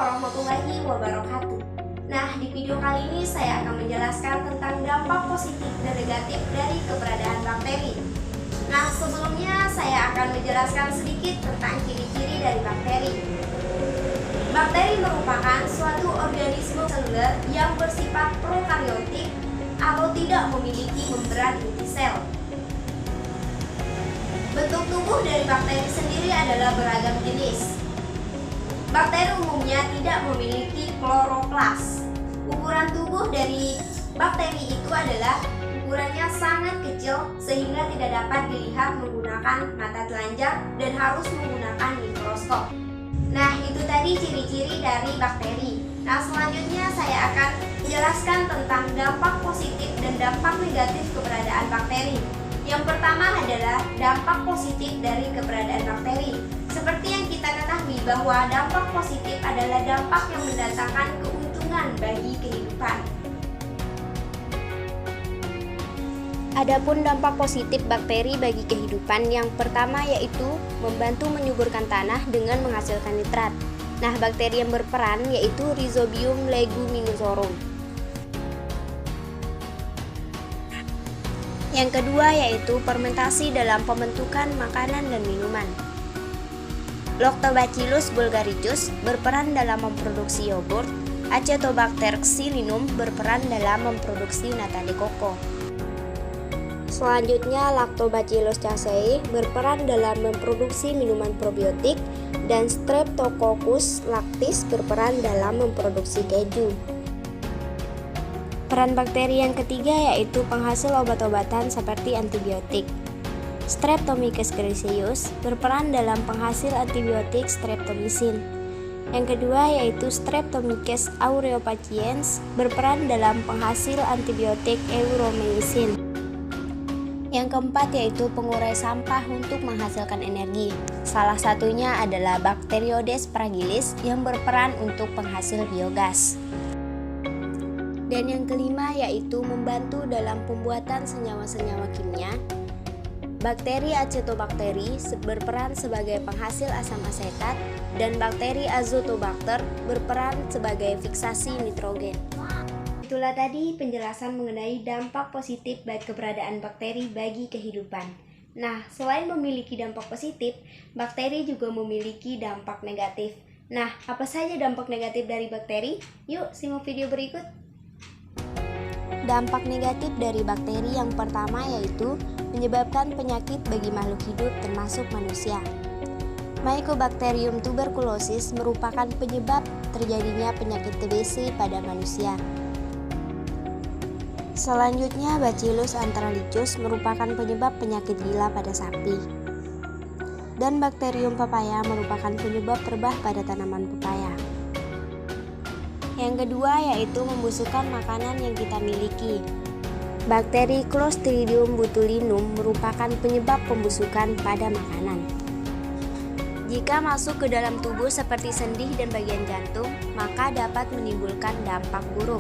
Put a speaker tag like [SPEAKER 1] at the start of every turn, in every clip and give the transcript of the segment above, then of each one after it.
[SPEAKER 1] warahmatullahi wabarakatuh. Nah, di video kali ini saya akan menjelaskan tentang dampak positif dan negatif dari keberadaan bakteri. Nah, sebelumnya saya akan menjelaskan sedikit tentang ciri-ciri dari bakteri. Bakteri merupakan suatu organisme seluler yang bersifat prokaryotik atau tidak memiliki membran inti sel. Bentuk tubuh dari bakteri sendiri adalah beragam jenis. Bakteri umumnya tidak memiliki kloroplas. Ukuran tubuh dari bakteri itu adalah ukurannya sangat kecil sehingga tidak dapat dilihat menggunakan mata telanjang dan harus menggunakan mikroskop. Nah, itu tadi ciri-ciri dari bakteri. Nah, selanjutnya saya akan menjelaskan tentang dampak positif dan dampak negatif keberadaan bakteri. Yang pertama adalah dampak positif dari keberadaan bakteri. Seperti yang kita ketahui bahwa dampak positif adalah dampak yang mendatangkan keuntungan bagi kehidupan.
[SPEAKER 2] Adapun dampak positif bakteri bagi kehidupan, yang pertama yaitu membantu menyuburkan tanah dengan menghasilkan nitrat. Nah, bakteri yang berperan yaitu Rhizobium leguminosarum. Yang kedua yaitu fermentasi dalam pembentukan makanan dan minuman. Lactobacillus bulgaricus berperan dalam memproduksi yogurt. Acetobacter xylinum berperan dalam memproduksi nata de coco. Selanjutnya, Lactobacillus casei berperan dalam memproduksi minuman probiotik, dan Streptococcus lactis berperan dalam memproduksi keju. Peran bakteri yang ketiga yaitu penghasil obat-obatan seperti antibiotik. Streptomyces griseus berperan dalam penghasil antibiotik streptomycin. Yang kedua yaitu Streptomyces aureopaciens berperan dalam penghasil antibiotik euromycin. Yang keempat yaitu pengurai sampah untuk menghasilkan energi. Salah satunya adalah Bacteroides fragilis yang berperan untuk penghasil biogas. Dan yang kelima yaitu membantu dalam pembuatan senyawa-senyawa kimia. Bakteri Acetobacter berperan sebagai penghasil asam asetat, dan bakteri Azotobacter berperan sebagai fiksasi nitrogen.
[SPEAKER 1] Itulah tadi penjelasan mengenai dampak positif bagi keberadaan bakteri bagi kehidupan. Nah, selain memiliki dampak positif, bakteri juga memiliki dampak negatif. Nah, apa saja dampak negatif dari bakteri? Yuk, simak video berikut.
[SPEAKER 2] Dampak negatif dari bakteri yang pertama yaitu menyebabkan penyakit bagi makhluk hidup termasuk manusia. Mycobacterium tuberculosis merupakan penyebab terjadinya penyakit TBC pada manusia. Selanjutnya, Bacillus anthralicus merupakan penyebab penyakit gila pada sapi. Dan Bacterium papaya merupakan penyebab rebah pada tanaman pepaya. Yang kedua yaitu membusukkan makanan yang kita miliki. Bakteri Clostridium botulinum merupakan penyebab pembusukan pada makanan. Jika masuk ke dalam tubuh seperti sendi dan bagian jantung, maka dapat menimbulkan dampak buruk.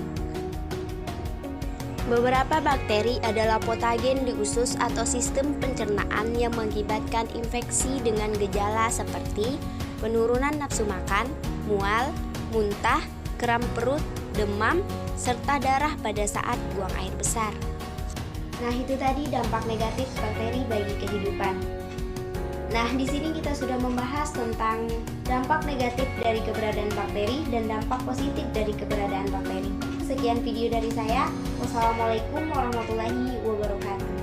[SPEAKER 2] Beberapa bakteri adalah patogen di usus atau sistem pencernaan yang mengakibatkan infeksi dengan gejala seperti penurunan nafsu makan, mual, muntah, kram perut, demam, serta darah pada saat buang air besar.
[SPEAKER 1] Nah, itu tadi dampak negatif bakteri bagi kehidupan. Nah, di sini kita sudah membahas tentang dampak negatif dari keberadaan bakteri dan dampak positif dari keberadaan bakteri. Sekian video dari saya. Wassalamualaikum warahmatullahi wabarakatuh.